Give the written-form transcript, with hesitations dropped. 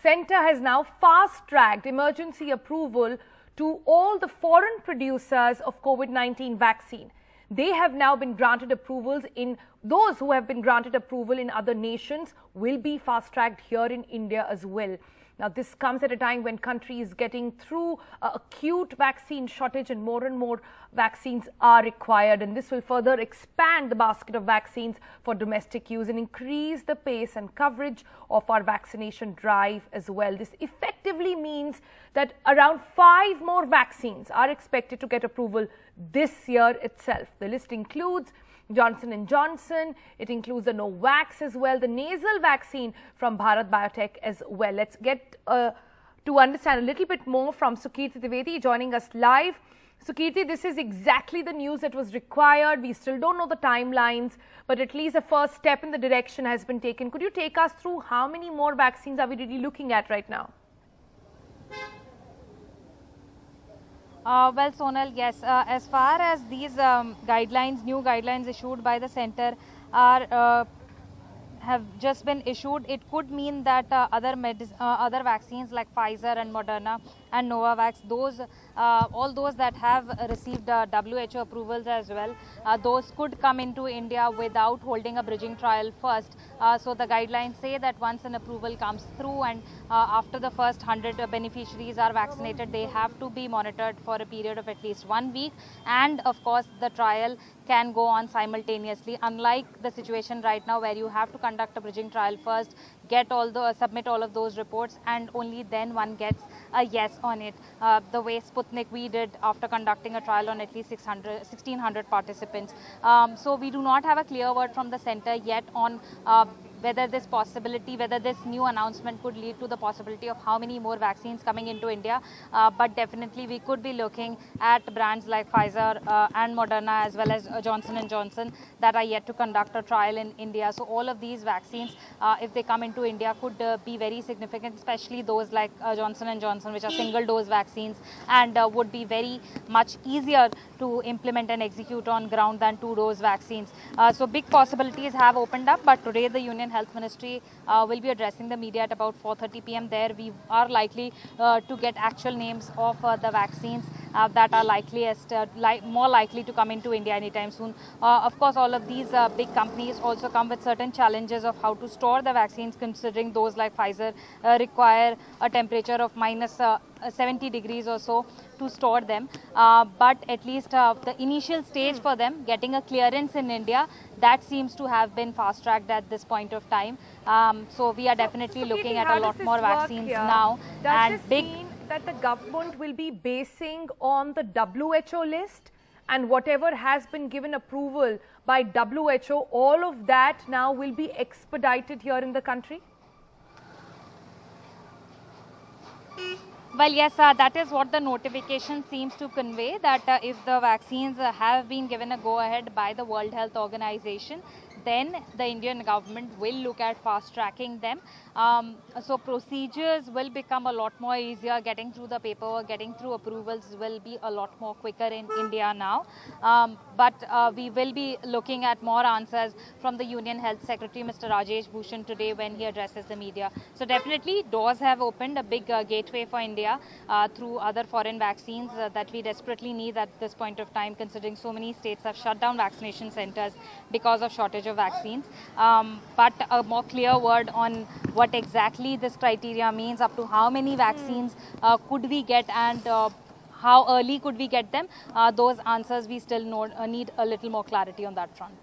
Centre has now fast-tracked emergency approval to all the foreign producers of COVID-19 vaccine. They have now been granted approvals in those who have been granted approval in other nations will be fast-tracked here in India as well. Now, this comes at a time when country is getting through acute vaccine shortage and more vaccines are required. And this will further expand the basket of vaccines for domestic use and increase the pace and coverage of our vaccination drive as well. This effectively means that around 5 more vaccines are expected to get approval this year itself. The list includes Johnson & Johnson, it includes the Novavax as well, the nasal vaccine from Bharat Biotech as well. Let's get to understand a little bit more from Sukirti Trivedi joining us live. Sukirti, this is exactly the news that was required. We still don't know the timelines, but at least a first step in the direction has been taken. Could you take us through how many more vaccines are we really looking at right now? Well, Sonal, yes, as far as these new guidelines issued by the centre have just been issued, it could mean that other vaccines like Pfizer and Moderna and Novavax, all those that have received WHO approvals as well, those could come into India without holding a bridging trial first. So the guidelines say that once an approval comes through and after the first 100 beneficiaries are vaccinated, they have to be monitored for a period of at least 1 week. And of course, the trial can go on simultaneously, unlike the situation right now where you have to conduct a bridging trial first, submit all of those reports, and only then one gets a yes on it, the way Sputnik-V did after conducting a trial on at least 1,600 participants. So we do not have a clear word from the centre yet on whether this new announcement could lead to the possibility of how many more vaccines coming into India. But definitely we could be looking at brands like Pfizer and Moderna as well as Johnson & Johnson that are yet to conduct a trial in India. So all of these vaccines, if they come into India, could be very significant, especially those like Johnson & Johnson, which are single-dose vaccines and would be very much easier to implement and execute on ground than 2-dose vaccines. So big possibilities have opened up, but today the Union Health Ministry will be addressing the media at about 4:30 p.m. There we are likely to get actual names of the vaccines that are more likely to come into India anytime soon. Of course, all of these big companies also come with certain challenges of how to store the vaccines, considering those like Pfizer require a temperature of minus 70 degrees or so to store them. But at least the initial stage for them, getting a clearance in India, that seems to have been fast-tracked at this point of time. So we are definitely looking at a lot more vaccines now. Does this mean that the government will be basing on the WHO list, and whatever has been given approval by WHO, all of that now will be expedited here in the country? Well, yes, that is what the notification seems to convey, that if the vaccines have been given a go-ahead by the World Health Organization, then the Indian government will look at fast-tracking them. So procedures will become a lot more easier. Getting through the paperwork, getting through approvals will be a lot more quicker in India now. But we will be looking at more answers from the Union Health Secretary, Mr. Rajesh Bhushan, today when he addresses the media. So definitely doors have opened, a big gateway for India through other foreign vaccines that we desperately need at this point of time, considering so many states have shut down vaccination centers because of shortage of vaccines. But a more clear word on what exactly this criteria means, up to how many vaccines could we get, and how early could we get them, those answers we still need a little more clarity on that front.